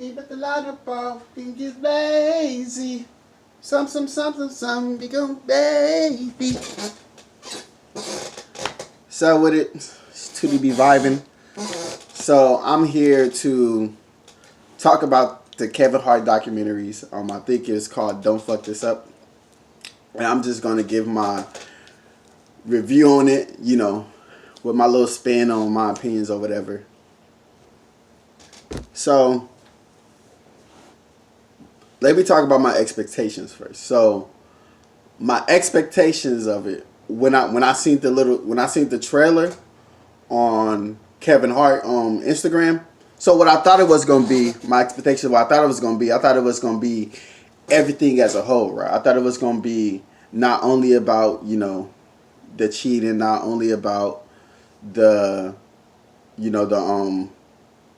But the lot of ball think is lazy. Some become baby. So with it, it's 2DB vibing. So I'm here to talk about the Kevin Hart documentaries. I think it's called "Don't Fuck This Up," and I'm just gonna give my review on it. With my little spin on my opinions or whatever. So let me talk about my expectations first. So my expectations of it when I seen the trailer on Kevin Hart on Instagram. So what I thought it was gonna be, my expectation, what I thought it was gonna be, I thought it was gonna be everything as a whole, right? I thought it was gonna be not only about the cheating, not only about the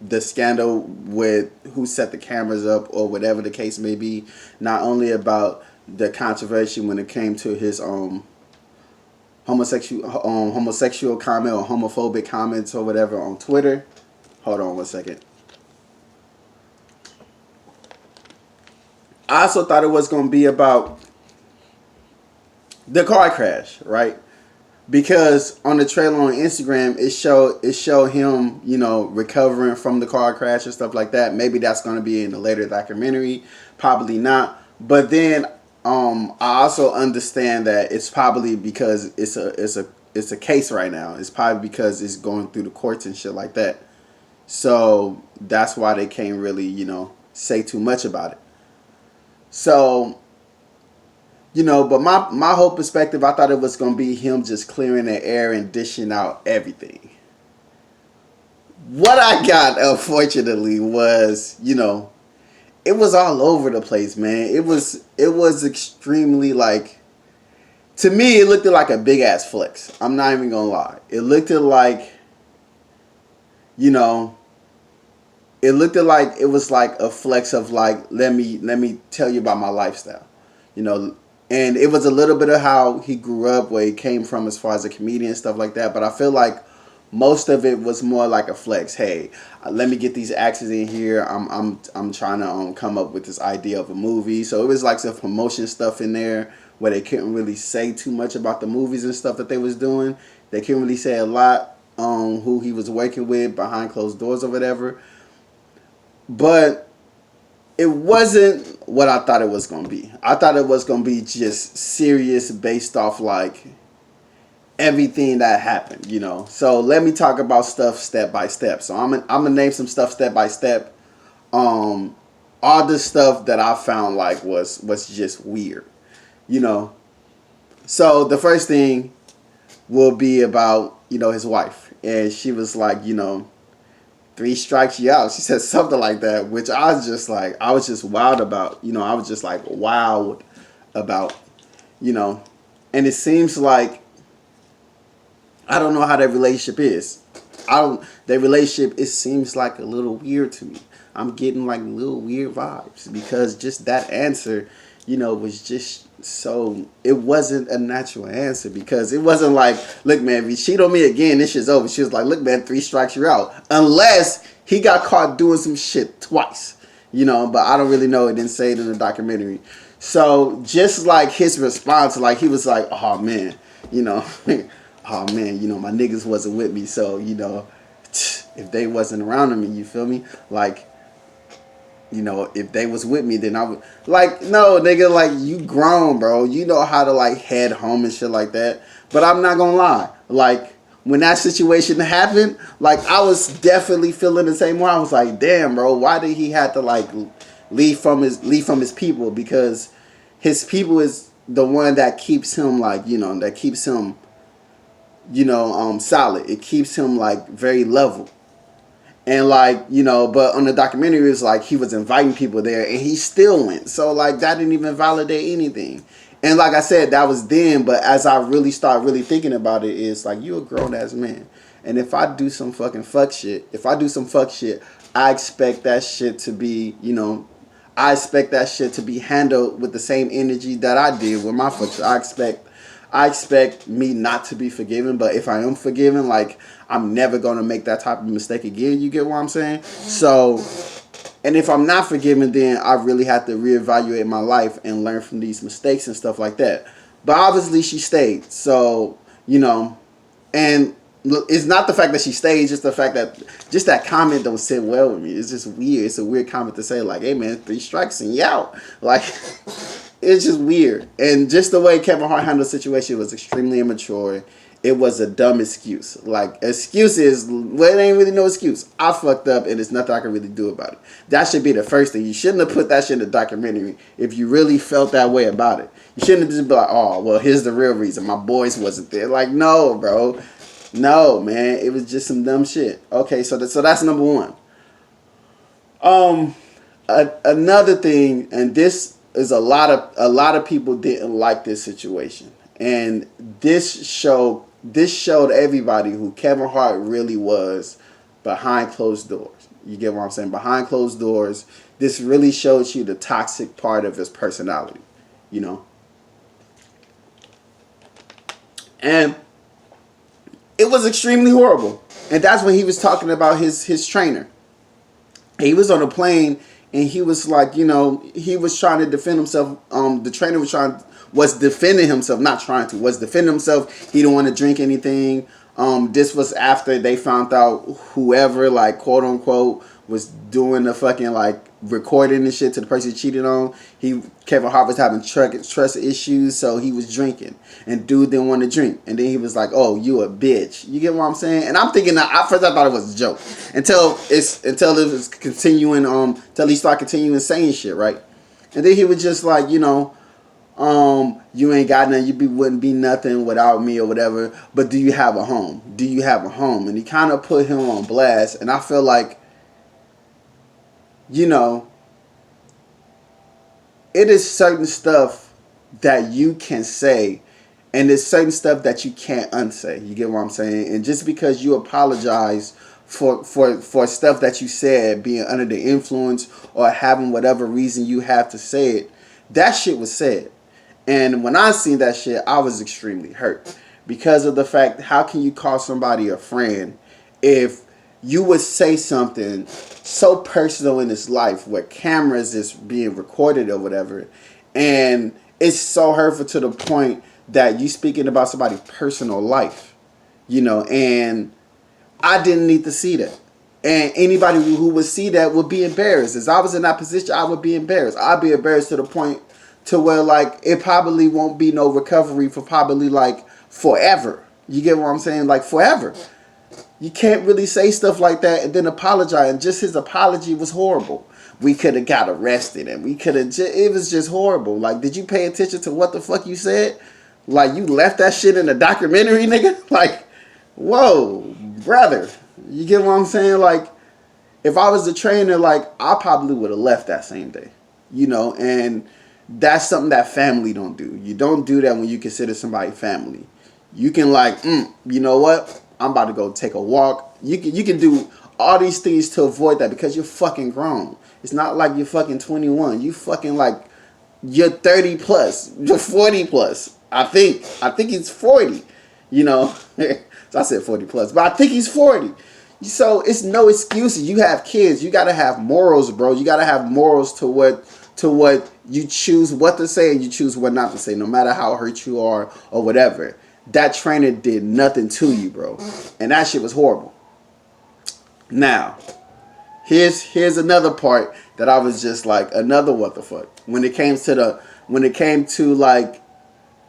the scandal with who set the cameras up or whatever the case may be, not only about the controversy when it came to his homosexual comment or homophobic comments or whatever on Twitter. Hold on one second. I also thought it was going to be about the car crash, right? Because on the trailer on Instagram, it showed him, recovering from the car crash and stuff like that. Maybe that's going to be in the later documentary, probably not. But then I also understand that it's probably because it's a case right now. It's probably because it's going through the courts and shit like that. So that's why they can't really, say too much about it. So but my whole perspective, I thought it was going to be him just clearing the air and dishing out everything. What I got, unfortunately, was, it was all over the place, man. It was extremely, like, to me, it looked like a big-ass flex. I'm not even going to lie. It looked like, it was like a flex of, like, let me tell you about my lifestyle, And it was a little bit of how he grew up, where he came from as far as a comedian and stuff like that. But I feel like most of it was more like a flex. Hey, let me get these actors in here. I'm trying to come up with this idea of a movie. So it was like some promotion stuff in there where they couldn't really say too much about the movies and stuff that they was doing. They couldn't really say a lot on who he was working with behind closed doors or whatever. But it wasn't what I thought it was going to be. I thought it was going to be just serious based off like everything that happened, So let me talk about stuff step by step. So I'm gonna name some stuff step by step. All the stuff that I found like was just weird, So the first thing will be about, his wife. And she was like, 3 strikes you out. She said something like that, which I was just wild about. I was just like wowed about, and it seems like, I don't know how that relationship is. Their relationship, it seems like a little weird to me. I'm getting like little weird vibes because just that answer, was just so, it wasn't a natural answer because it wasn't like, look, man, if you cheat on me again, this shit's over. She was like, look, man, 3 strikes you're out. Unless he got caught doing some shit twice, but I don't really know. It didn't say it in the documentary. So just like his response, like he was like, oh man, oh man, my niggas wasn't with me. So, if they wasn't around me, you feel me? Like, if they was with me, then I would, like, no, nigga, like, you grown, bro. You know how to, like, head home and shit like that. But I'm not gonna lie. Like, when that situation happened, like, I was definitely feeling the same way. I was like, damn, bro, why did he have to, like, leave from his people? Because his people is the one that keeps him, like, that keeps him, solid. It keeps him, like, very level. And like, but on the documentary, it was like he was inviting people there and he still went. So like that didn't even validate anything. And like I said, that was then, but as I really start really thinking about it, it's like, you a grown ass man. And if I do some fucking fuck shit, I expect that shit to be, I expect that shit to be handled with the same energy that I did with my fuck shit. I expect me not to be forgiven, but if I am forgiven, like, I'm never going to make that type of mistake again. You get what I'm saying? So And if I'm not forgiven, then I really have to reevaluate my life and learn from these mistakes and stuff like that. But obviously, she stayed. So, you know, and it's not the fact that she stayed, just the fact that just that comment don't sit well with me. It's just weird. It's a weird comment to say, like, hey man, 3 strikes and you out. Like, it's just weird. And just the way Kevin Hart handled the situation was extremely immature. It was a dumb excuse. Like, excuses, well, it ain't really no excuse. I fucked up and there's nothing I can really do about it. That should be the first thing. You shouldn't have put that shit in the documentary if you really felt that way about it. You shouldn't have just been like, oh, well, here's the real reason. My boys wasn't there. Like, no, bro. No, man. It was just some dumb shit. Okay, so that's number one. Another thing, and this is a lot of people didn't like this situation. And this showed everybody who Kevin Hart really was behind closed doors. You get what I'm saying? Behind closed doors, this really shows you the toxic part of his personality, you know? And it was extremely horrible. And that's when he was talking about his trainer. He was on a plane and he was like, you know, he was trying to defend himself. The trainer was defending himself, was defending himself. He didn't want to drink anything. This was after they found out whoever, like, quote unquote, was doing the fucking, like, recording and shit to the person he cheated on. Kevin Hart was having trust issues, so he was drinking. And dude didn't want to drink. And then he was like, oh, you a bitch. You get what I'm saying? And I'm thinking, at first I thought it was a joke. Until it was continuing, until he started continuing saying shit, right? And then he was just like, you know, you ain't got nothing, wouldn't be nothing without me or whatever, but do you have a home? Do you have a home? And he kind of put him on blast, and I feel like, you know, it is certain stuff that you can say, and there's certain stuff that you can't unsay. You get what I'm saying? And just because you apologize for stuff that you said, being under the influence or having whatever reason you have to say it, that shit was said. And when I seen that shit, I was extremely hurt because of the fact, how can you call somebody a friend if you would say something so personal in his life where cameras is being recorded or whatever, and it's so hurtful to the point that you speaking about somebody's personal life, you know, and I didn't need to see that. And anybody who would see that would be embarrassed. As I was in that position, I would be embarrassed. I'd be embarrassed to the point to where, like, it probably won't be no recovery for probably, like, forever. You get what I'm saying? Like, forever. You can't really say stuff like that and then apologize. And just his apology was horrible. We could have got arrested and we could have it was just horrible. Like, did you pay attention to what the fuck you said? Like, you left that shit in the documentary, nigga? Like, whoa, brother. You get what I'm saying? Like, if I was the trainer, like, I probably would have left that same day. You know, and that's something that family don't do. You don't do that when you consider somebody family. You can, like, you know what? I'm about to go take a walk. You can do all these things to avoid that because you're fucking grown. It's not like you're fucking 21. You fucking, like, you're 30 plus. You're 40 plus. I think he's 40. You know, so I said 40 plus, but I think he's 40. So it's no excuses. You have kids. You gotta have morals, bro. You gotta have morals to what you choose what to say and you choose what not to say, no matter how hurt you are or whatever. That trainer did nothing to you, bro. And that shit was horrible. Now, here's another part that I was just like, another what the fuck. When it came to like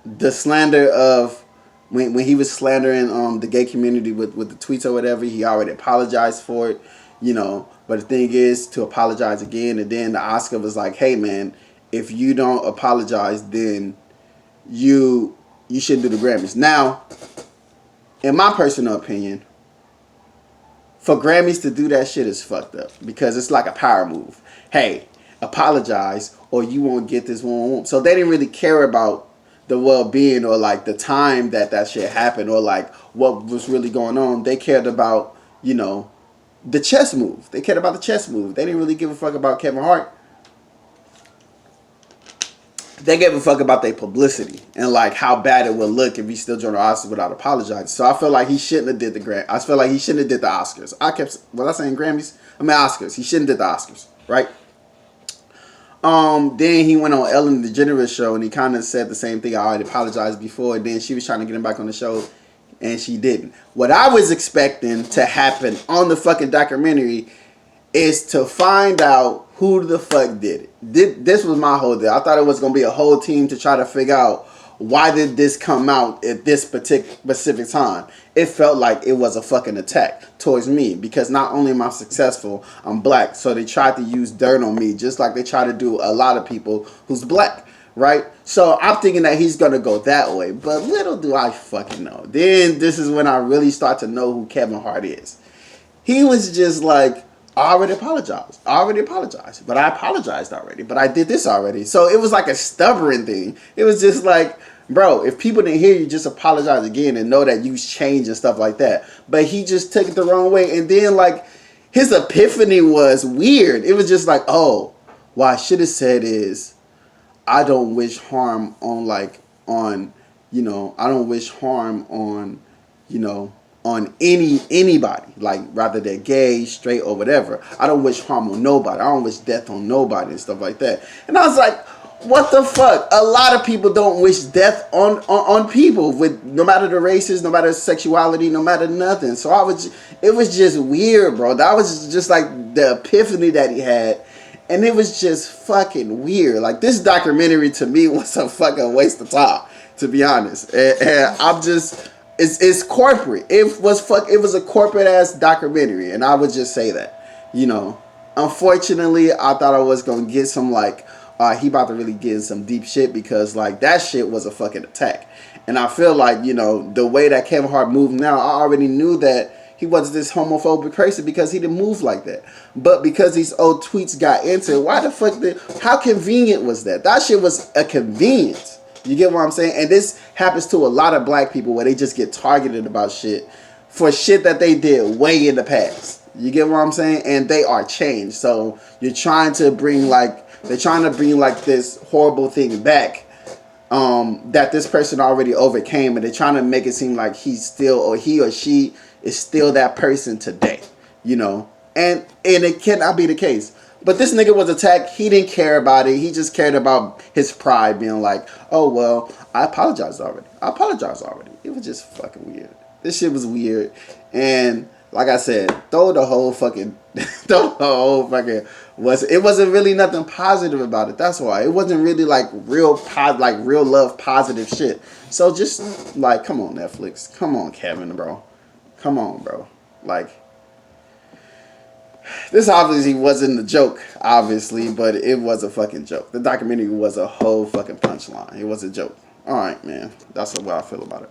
the slander of when he was slandering the gay community with the tweets or whatever, he already apologized for it, you know. But the thing is to apologize again, and then the Oscar was like, hey man, if you don't apologize, then you shouldn't do the Grammys. Now, in my personal opinion, for Grammys to do that shit is fucked up because it's like a power move. Hey, apologize or you won't get this one. So they didn't really care about the well-being or like the time that shit happened or like what was really going on. They cared about, you know, the chess move. They cared about the chess move. They didn't really give a fuck about Kevin Hart. They gave a fuck about their publicity and like how bad it would look if he still joined the Oscars without apologizing. So I feel like he shouldn't have did the I feel like he shouldn't have did the Oscars. Was I saying Grammys? I mean Oscars. He shouldn't have did the Oscars. right? Then he went on Ellen DeGeneres show and he kind of said the same thing. I already apologized before. And then she was trying to get him back on the show, and she didn't. What I was expecting to happen on the fucking documentary is to find out who the fuck did it. This was my whole deal. I thought it was gonna be a whole team to try to figure out why did this come out at this particular specific time. It felt like it was a fucking attack towards me because not only am I successful, I'm black. So they tried to use dirt on me just like they try to do a lot of people who's black, right? So I'm thinking that he's gonna go that way, but little do I fucking know. Then this is when I really start to know who Kevin Hart is. He was just like, I already apologized. But I apologized already. But I did this already. So it was like a stubborn thing. It was just like, bro, if people didn't hear you, just apologize again and know that you changed and stuff like that. But he just took it the wrong way. And then like his epiphany was weird. It was just like, oh, what I should have said is, I don't wish harm on I don't wish harm on, on anybody, like rather they're gay, straight, or whatever. I don't wish harm on nobody. I don't wish death on nobody and stuff like that. And I was like, what the fuck? A lot of people don't wish death on people with no matter the races, no matter sexuality, no matter nothing. So it was just weird, bro. That was just like the epiphany that he had. And it was just fucking weird. Like this documentary to me was a fucking waste of time, to be honest. And I'm just, it's corporate. It was a corporate ass documentary, and I would just say that. Unfortunately, I thought I was gonna get some like, he about to really get in some deep shit because like that shit was a fucking attack. And I feel like, the way that Kevin Hart moved now, I already knew that he was this homophobic person because he didn't move like that. But because these old tweets got into it, why the fuck how convenient was that? That shit was a convenience. You get what I'm saying? And this happens to a lot of black people where they just get targeted about shit for shit that they did way in the past. You get what I'm saying? And they are changed. So they're trying to bring this horrible thing back that this person already overcame, and they're trying to make it seem like he or she is still that person today, and it cannot be the case. But this nigga was attacked. He didn't care about it. He just cared about his pride being like, oh, well, I apologized already. It was just fucking weird. This shit was weird. And like I said, it wasn't really nothing positive about it. That's why. It wasn't really like real love positive shit. So just like, come on, Netflix. Come on, Kevin, bro. Come on, bro. Like, this obviously wasn't a joke, obviously, but it was a fucking joke. The documentary was a whole fucking punchline. It was a joke. All right, man. That's what I feel about it.